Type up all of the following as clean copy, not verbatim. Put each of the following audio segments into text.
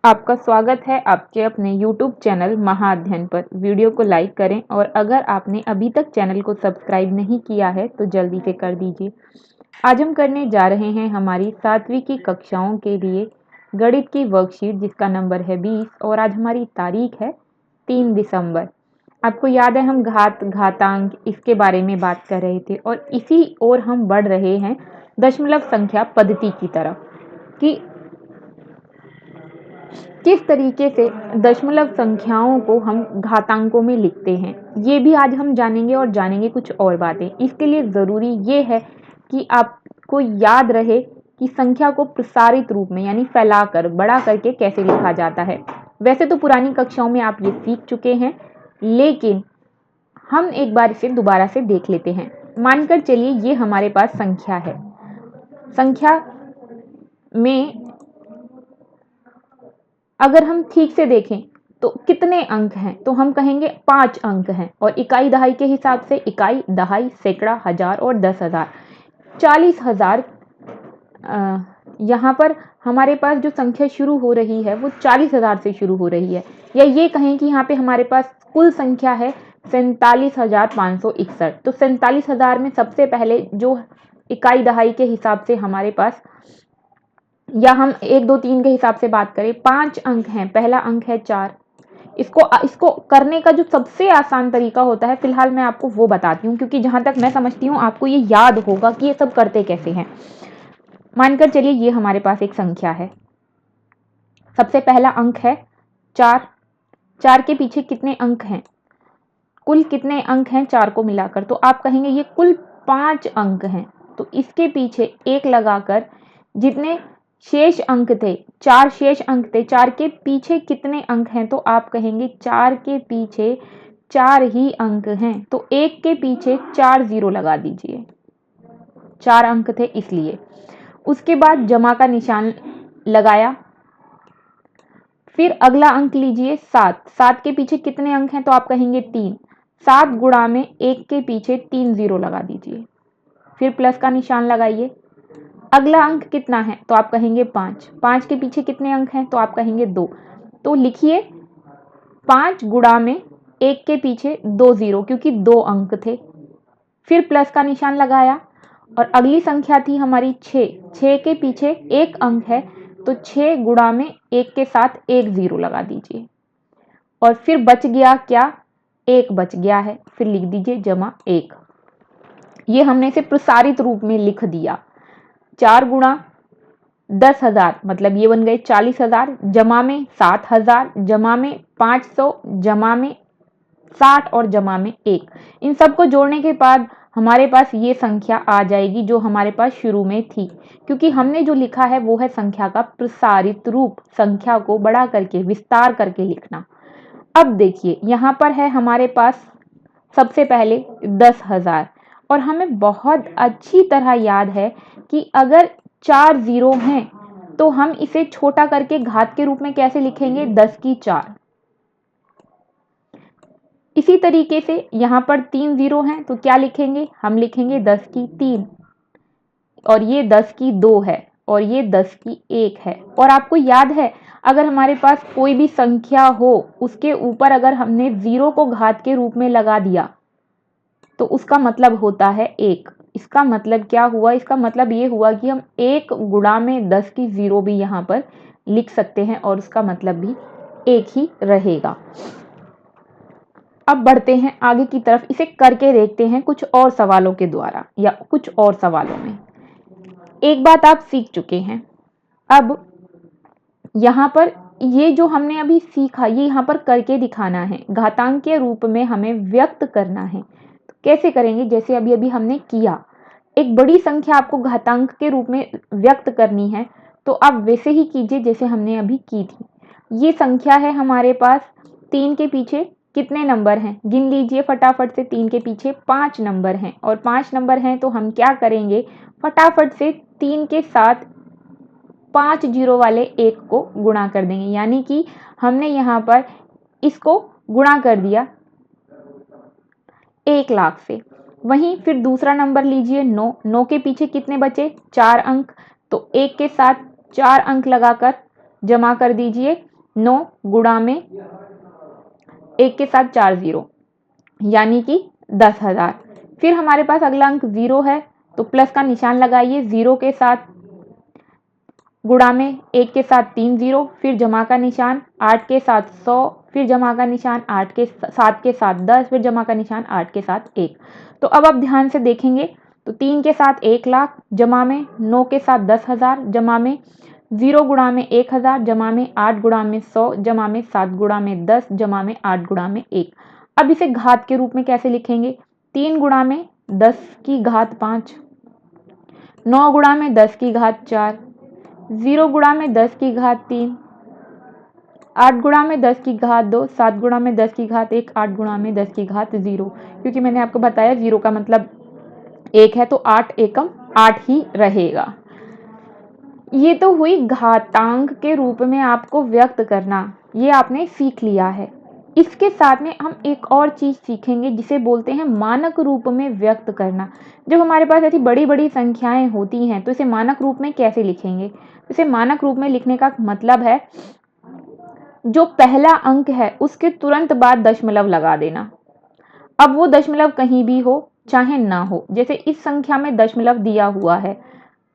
आपका स्वागत है आपके अपने YouTube चैनल महाअध्ययन पर। वीडियो को लाइक करें और अगर आपने अभी तक चैनल को सब्सक्राइब नहीं किया है तो जल्दी से कर दीजिए। आज हम करने जा रहे हैं हमारी 7वीं की कक्षाओं के लिए गणित की वर्कशीट जिसका नंबर है 20 और आज हमारी तारीख है 3 दिसंबर। आपको याद है हम घातांक इसके बारे में बात कर रहे थे और इसी ओर हम बढ़ रहे हैं दशमलव संख्या पद्धति की तरफ कि किस तरीके से दशमलव संख्याओं को हम घातांकों में लिखते हैं, ये भी आज हम जानेंगे और जानेंगे कुछ और बातें। इसके लिए ज़रूरी ये है कि आपको याद रहे कि संख्या को प्रसारित रूप में यानी फैलाकर बड़ा करके कैसे लिखा जाता है। वैसे तो पुरानी कक्षाओं में आप ये सीख चुके हैं, लेकिन हम एक बार इसे दोबारा से देख लेते हैं। मानकर चलिए ये हमारे पास संख्या है। संख्या में अगर हम ठीक से देखें तो कितने अंक हैं, तो हम कहेंगे 5 अंक हैं और इकाई दहाई के हिसाब से इकाई, दहाई, सैकड़ा, हजार और 10,000, 40,000। यहाँ पर हमारे पास जो संख्या शुरू हो रही है वो 40,000 से शुरू हो रही है, या ये कहें कि यहाँ पे हमारे पास कुल संख्या है 47,561। तो 47,000 में सबसे पहले जो इकाई दहाई के हिसाब से हमारे पास, या हम 1 2 3 के हिसाब से बात करें, 5 अंक हैं। पहला अंक है 4। इसको करने का जो सबसे आसान तरीका होता है, फिलहाल मैं आपको वो बताती हूँ, क्योंकि जहां तक मैं समझती हूँ आपको ये याद होगा कि ये सब करते कैसे हैं। मानकर चलिए ये हमारे पास एक संख्या है। सबसे पहला अंक है 4। 4 के पीछे कितने अंक हैं, कुल कितने अंक हैं 4 को मिलाकर, तो आप कहेंगे ये कुल 5 अंक हैं। तो इसके पीछे 1 लगाकर जितने शेष अंक थे, 4 शेष अंक थे, 4 के पीछे कितने अंक हैं, तो आप कहेंगे 4 के पीछे 4 ही अंक हैं। तो 1 के पीछे 4 जीरो लगा दीजिए, 4 अंक थे इसलिए। उसके बाद जमा का निशान लगाया। फिर अगला अंक लीजिए 7। 7 के पीछे कितने अंक हैं, तो आप कहेंगे 3। 7 गुणा में 1 के पीछे 3 जीरो लगा दीजिए। फिर प्लस का निशान लगाइए। अगला अंक कितना है, तो आप कहेंगे 5। 5 के पीछे कितने अंक हैं, तो आप कहेंगे 2। तो लिखिए 5 गुणा में 1 के पीछे 2 जीरो, क्योंकि 2 अंक थे। फिर प्लस का निशान लगाया और अगली संख्या थी हमारी 6। 6 के पीछे 1 अंक है, तो 6 गुणा में 1 के साथ 1 जीरो लगा दीजिए। और फिर बच गया क्या, 1 बच गया है। फिर लिख दीजिए जमा 1। ये हमने इसे प्रसारित रूप में लिख दिया। 4 गुणा 10,000 मतलब ये बन गए 40,000, जमा में 7,000, जमा में 500, जमा में 60 और जमा में 1। इन सबको जोड़ने के बाद हमारे पास ये संख्या आ जाएगी जो हमारे पास शुरू में थी, क्योंकि हमने जो लिखा है वो है संख्या का प्रसारित रूप, संख्या को बड़ा करके विस्तार करके लिखना। अब देखिए यहाँ पर है हमारे पास सबसे पहले 10,000, और हमें बहुत अच्छी तरह याद है कि अगर 4 जीरो हैं तो हम इसे छोटा करके घात के रूप में कैसे लिखेंगे, 10 की 4। इसी तरीके से यहाँ पर 3 जीरो हैं तो क्या लिखेंगे, हम लिखेंगे 10 की 3, और ये 10 की 2 है, और ये 10 की 1 है। और आपको याद है अगर हमारे पास कोई भी संख्या हो उसके ऊपर अगर हमने जीरो को घात के रूप में लगा दिया तो उसका मतलब होता है 1। इसका मतलब क्या हुआ, इसका मतलब ये हुआ कि हम 1 गुणा में 10 की 0 भी यहाँ पर लिख सकते हैं और उसका मतलब भी 1 ही रहेगा। अब बढ़ते हैं आगे की तरफ, इसे करके देखते हैं कुछ और सवालों के द्वारा या कुछ और सवालों में। एक बात आप सीख चुके हैं, अब यहाँ पर ये जो हमने अभी सीखा ये यहाँ पर करके दिखाना है, घातांक के रूप में हमें व्यक्त करना है। तो कैसे करेंगे, जैसे अभी अभी हमने किया, एक बड़ी संख्या आपको घातांक के रूप में व्यक्त करनी है तो आप वैसे ही कीजिए जैसे हमने अभी की थी। ये संख्या है हमारे पास, 3 के पीछे कितने नंबर हैं, गिन लीजिए फटाफट से। 3 के पीछे 5 नंबर हैं, और 5 नंबर हैं तो हम क्या करेंगे, फटाफट से 3 के साथ 5 जीरो वाले 1 को गुणा कर देंगे, यानी कि हमने यहाँ पर इसको गुणा कर दिया 1 लाख से। वहीं फिर दूसरा नंबर लीजिए 9। 9 के पीछे कितने बचे, 4 अंक, तो 1 के साथ 4 अंक लगाकर जमा कर दीजिए 9 गुणा में 1 के साथ 4 जीरो यानी कि 10,000। फिर हमारे पास अगला अंक 0 है तो प्लस का निशान लगाइए, 0 के साथ गुणा में 1 के साथ 3 जीरो, फिर जमा का निशान, 8 के साथ 100, फिर जमा का निशान, 7 के साथ 10, फिर जमा का निशान, 8 के साथ 1। तो अब आप ध्यान से देखेंगे तो 3 के साथ 1 लाख, जमा में 9 के साथ 10,000, जमा में 0 गुणा में 1,000, जमा में 8 गुणा में 100, जमा में 7 गुणा में 10, जमा में 8 गुणा में 1। अब इसे घात के रूप में कैसे लिखेंगे? 3 गुणा में 10 की घात 5, 9 गुणा में 10 की घात 4, 0 गुणा में 10 की घात 3, 8 गुणा में 10 की घात 2, 7 गुणा में 10 की घात 1, 8 गुणा में 10 की घात 0। क्योंकि मैंने आपको बताया 0 का मतलब 1 है तो 8 एकम 8 ही रहेगा। ये तो हुई घातांक के रूप में आपको व्यक्त करना, ये आपने सीख लिया है। इसके साथ में हम एक और चीज सीखेंगे जिसे बोलते हैं मानक रूप में व्यक्त करना। जब हमारे पास ऐसी बड़ी बड़ी संख्याएं होती हैं तो इसे मानक रूप में कैसे लिखेंगे? इसे मानक रूप में लिखने का मतलब है जो पहला अंक है उसके तुरंत बाद दशमलव लगा देना। अब वो दशमलव कहीं भी हो चाहे ना हो, जैसे इस संख्या में दशमलव दिया हुआ है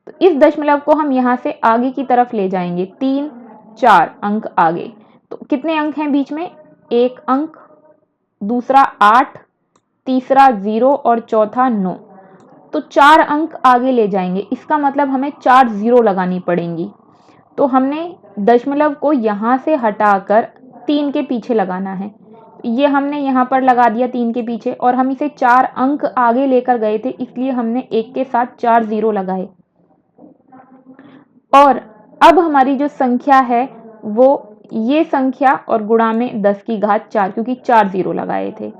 तो इस दशमलव को हम यहाँ से आगे की तरफ ले जाएंगे, 3 4 अंक आगे। तो कितने अंक हैं बीच में? एक अंक, दूसरा 8, तीसरा 0 और चौथा 9। तो 4 अंक आगे ले जाएंगे, इसका मतलब हमें 4 जीरो लगानी पड़ेंगी। तो हमने दशमलव को यहाँ से हटाकर 3 के पीछे लगाना है। ये हमने यहाँ पर लगा दिया 3 के पीछे, और हम इसे 4 अंक आगे लेकर गए थे इसलिए हमने 1 के साथ 4 जीरो लगाए। और अब हमारी जो संख्या है वो ये संख्या और गुणा में 10 की घात 4, क्योंकि 4 जीरो लगाए थे।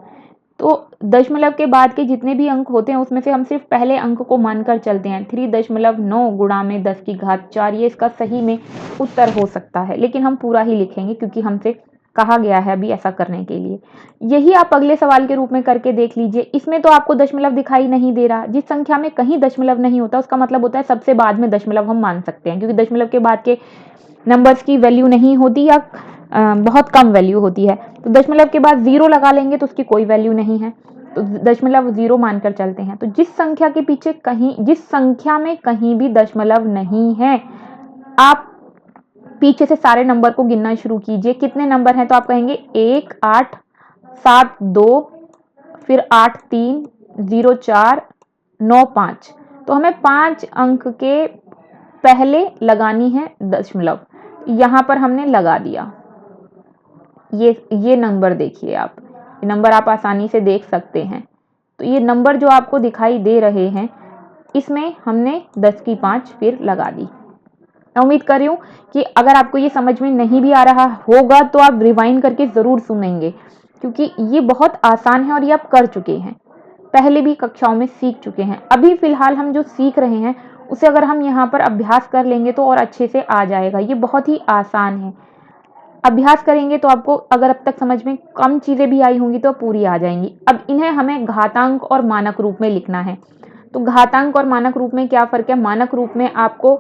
तो दशमलव के बाद के जितने भी अंक होते हैं उसमें से हम सिर्फ पहले अंक को मानकर चलते हैं। 3.9 गुणा में 10 की घात 4, ये इसका सही में उत्तर हो सकता है, लेकिन हम पूरा ही लिखेंगे क्योंकि हमसे कहा गया है अभी ऐसा करने के लिए। यही आप अगले सवाल के रूप में करके देख लीजिए। इसमें तो आपको दशमलव दिखाई नहीं दे रहा। जिस संख्या में कहीं दशमलव नहीं होता उसका मतलब होता है सबसे बाद में दशमलव हम मान सकते हैं, क्योंकि दशमलव के बाद के नंबर्स की वैल्यू नहीं होती या बहुत कम वैल्यू होती है। तो दशमलव के बाद 0 लगा लेंगे तो उसकी कोई वैल्यू नहीं है, तो दशमलव 0 मानकर चलते हैं। तो जिस संख्या के पीछे कहीं, जिस संख्या में कहीं भी दशमलव नहीं है, आप पीछे से सारे नंबर को गिनना शुरू कीजिए। कितने नंबर हैं? तो आप कहेंगे 1 8 7 2, फिर 8 3 0 4 9 5। तो हमें 5 अंक के पहले लगानी है दशमलव, यहाँ पर हमने लगा दिया। ये नंबर देखिए आप, ये नंबर आप आसानी से देख सकते हैं। तो ये नंबर जो आपको दिखाई दे रहे हैं इसमें हमने 10 की 5 फिर लगा दी। मैं उम्मीद कर रही हूँ कि अगर आपको ये समझ में नहीं भी आ रहा होगा तो आप रिवाइंड करके ज़रूर सुनेंगे, क्योंकि ये बहुत आसान है और ये आप कर चुके हैं, पहले भी कक्षाओं में सीख चुके हैं। अभी फिलहाल हम जो सीख रहे हैं उसे अगर हम यहाँ पर अभ्यास कर लेंगे तो और अच्छे से आ जाएगा। ये बहुत ही आसान है, अभ्यास करेंगे तो आपको अगर अब तक समझ में कम चीज़ें भी आई होंगी तो पूरी आ जाएंगी। अब इन्हें हमें घातांक और मानक रूप में लिखना है। तो घातांक और मानक रूप में क्या फ़र्क है? मानक रूप में आपको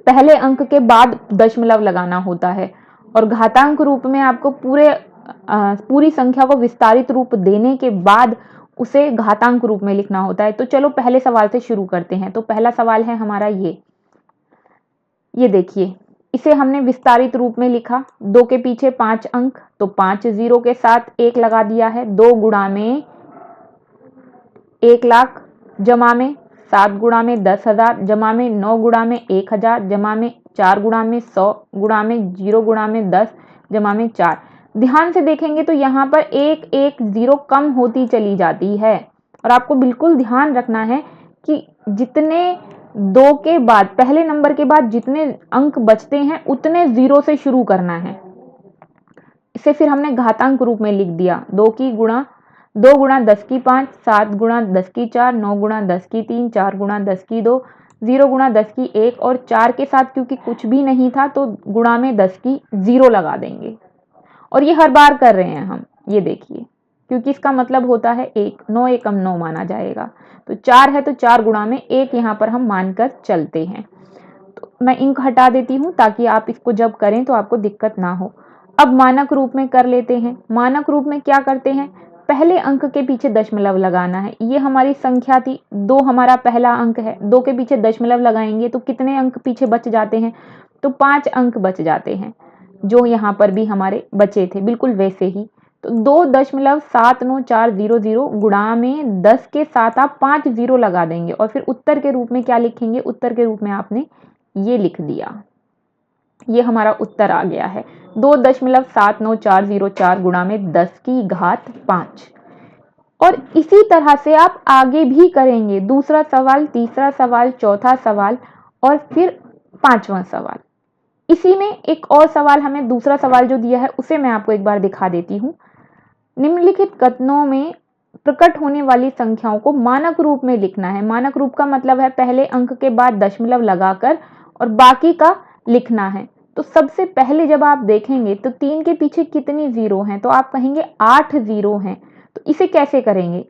पहले अंक के बाद दशमलव लगाना होता है, और घातांक रूप में आपको पूरी संख्या को विस्तारित रूप देने के बाद उसे घातांक रूप में लिखना होता है। तो चलो पहले सवाल से शुरू करते हैं। तो पहला सवाल है हमारा ये देखिए, इसे हमने विस्तारित रूप में लिखा। 2 के पीछे 5 अंक, तो 5 जीरो के साथ 1 लगा दिया है। 2 गुणा में 1 लाख, जमा में 7 गुणा में 10,000, जमा में 9 गुणा में 1,000, जमा में 4 गुणा में 100, गुणा में 0 गुणा में 10, जमा में 4। ध्यान से देखेंगे तो यहाँ पर 1 1 0 कम होती चली जाती है, और आपको बिल्कुल ध्यान रखना है कि जितने 2 के बाद, पहले नंबर के बाद जितने अंक बचते हैं उतने 0 से शुरू करना है। इसे फिर हमने घातांक रूप में लिख दिया। 2 गुणा 10 की 5, 7 गुणा 10 की 4, 9 गुणा 10 की 3, 4 गुणा 10 की 2, 0 गुणा 10 की 1, और 4 के साथ क्योंकि कुछ भी नहीं था तो गुणा में 10 की 0 लगा देंगे। और ये हर बार कर रहे हैं हम, ये देखिए, क्योंकि इसका मतलब होता है 1, 9 एकम 9 माना जाएगा। तो 4 है तो 4 गुणा में 1 यहाँ पर हम मानकर चलते हैं। तो मैं इंक हटा देती हूँ ताकि आप इसको जब करें तो आपको दिक्कत ना हो। अब मानक रूप में कर लेते हैं। मानक रूप में क्या करते हैं, पहले अंक के पीछे दशमलव लगाना है। ये हमारी संख्या थी, 2 हमारा पहला अंक है, 2 के पीछे दशमलव लगाएंगे तो कितने अंक पीछे बच जाते हैं, तो 5 अंक बच जाते हैं, जो यहाँ पर भी हमारे बचे थे, बिल्कुल वैसे ही। तो 2.79400 गुणा में 10 के साथ आप 5 जीरो लगा देंगे और फिर उत्तर के रूप में क्या लिखेंगे, उत्तर के रूप में आपने ये लिख दिया, ये हमारा उत्तर आ गया है 2.79404 गुणा में 10 की घात 5। और इसी तरह से आप आगे भी करेंगे, दूसरा सवाल, तीसरा सवाल, चौथा सवाल और फिर 5वां सवाल। इसी में एक और सवाल हमें, दूसरा सवाल जो दिया है उसे मैं आपको एक बार दिखा देती हूँ। निम्नलिखित कथनों में प्रकट होने वाली संख्याओं को मानक रूप में लिखना है। मानक रूप का मतलब है पहले अंक के बाद दशमलव लगाकर और बाकी का लिखना है। तो सबसे पहले जब आप देखेंगे तो 3 के पीछे कितनी जीरो हैं, तो आप कहेंगे 8 जीरो हैं। तो इसे कैसे करेंगे,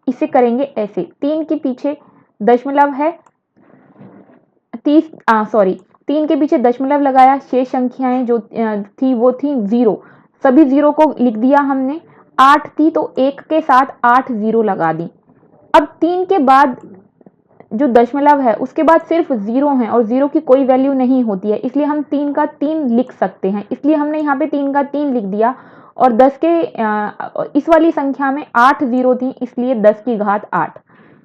इसे करेंगे ऐसे, 3 के पीछे दशमलव है 3 के पीछे दशमलव लगाया, शेष संख्याएं जो थी वो थी जीरो, सभी जीरो को लिख दिया हमने। 8 थी तो 1 के साथ 8 जीरो लगा दी। अब 3 के बाद जो दशमलव है उसके बाद सिर्फ जीरो है और जीरो की कोई वैल्यू नहीं होती है, इसलिए हम 3 का 3 लिख सकते हैं, इसलिए हमने यहाँ पे 3 का 3 लिख दिया। और 10 के इस वाली संख्या में 8 जीरो थी, इसलिए 10 की घात 8।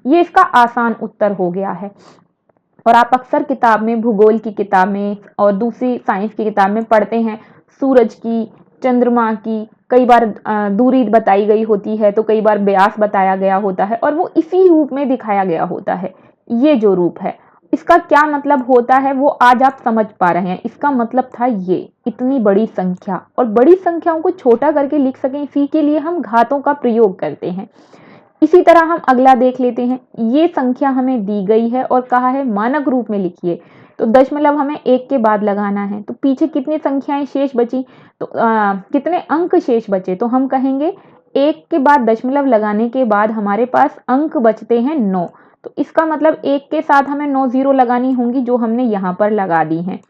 ये इसका आसान उत्तर हो गया है। और आप अक्सर किताब में, भूगोल की किताब में और दूसरी साइंस की किताब में पढ़ते हैं, सूरज की, चंद्रमा की कई बार दूरी बताई गई होती है, तो कई बार व्यास बताया गया होता है और वो इसी रूप में दिखाया गया होता है। ये जो रूप है इसका क्या मतलब होता है वो आज आप समझ पा रहे हैं। इसका मतलब था ये, इतनी बड़ी संख्या, और बड़ी संख्याओं को छोटा करके लिख सकें इसी के लिए हम घातों का प्रयोग करते हैं। इसी तरह हम अगला देख लेते हैं। ये संख्या हमें दी गई है और कहा है मानक रूप में लिखिए, तो दशमलव हमें 1 के बाद लगाना है। तो पीछे कितनी संख्याएं शेष बची, तो कितने अंक शेष बचे, तो हम कहेंगे 1 के बाद दशमलव लगाने के बाद हमारे पास अंक बचते हैं 9। तो इसका मतलब 1 के साथ हमें 9 जीरो लगानी होंगी, जो हमने यहाँ पर लगा दी हैं।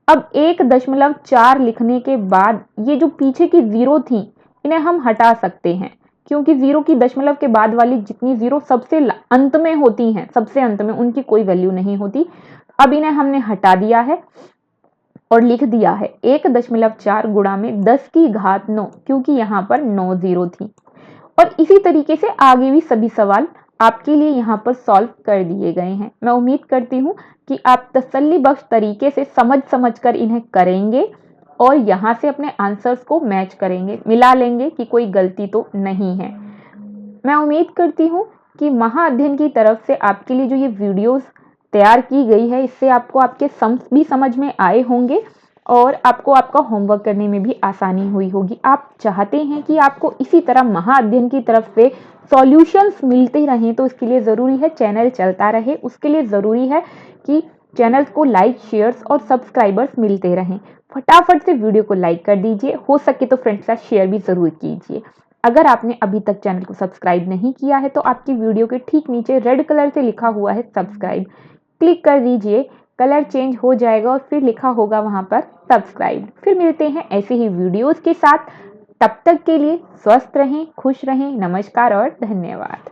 अब 1.4 लिखने के बाद ये जो पीछे की जीरो थी इन्हें हम हटा सकते हैं, क्योंकि जीरो की दशमलव के बाद वाली जितनी जीरो सबसे अंत में होती हैं, सबसे अंत में, उनकी कोई वैल्यू नहीं होती। अब इन्हें हमने हटा दिया है और लिख दिया है 1.4 गुणा में 10 की घात 9, क्योंकि यहाँ पर 9 जीरो थी। और इसी तरीके से आगे भी सभी सवाल आपके लिए यहाँ पर सॉल्व कर दिए गए हैं। मैं उम्मीद करती हूँ कि आप तसल्ली बख्श तरीके से समझ कर इन्हें करेंगे और यहाँ से अपने आंसर्स को मैच करेंगे, मिला लेंगे कि कोई गलती तो नहीं है। मैं उम्मीद करती हूँ कि महाअध्ययन की तरफ से आपके लिए जो ये वीडियोस तैयार की गई है, इससे आपको आपके सम्स भी समझ में आए होंगे और आपको आपका होमवर्क करने में भी आसानी हुई होगी। आप चाहते हैं कि आपको इसी तरह महाअध्ययन की तरफ से सॉल्यूशंस मिलते रहें, तो इसके लिए ज़रूरी है चैनल चलता रहे, उसके लिए ज़रूरी है कि चैनल को लाइक, शेयर्स और सब्सक्राइबर्स मिलते रहें। फटाफट से वीडियो को लाइक कर दीजिए, हो सके तो फ्रेंड्स के साथ शेयर भी ज़रूर कीजिए। अगर आपने अभी तक चैनल को सब्सक्राइब नहीं किया है तो आपकी वीडियो के ठीक नीचे रेड कलर से लिखा हुआ है सब्सक्राइब, क्लिक कर दीजिए, कलर चेंज हो जाएगा और फिर लिखा होगा वहां पर सब्सक्राइब। फिर मिलते हैं ऐसे ही वीडियोस के साथ, तब तक के लिए स्वस्थ रहें, खुश रहें, नमस्कार और धन्यवाद।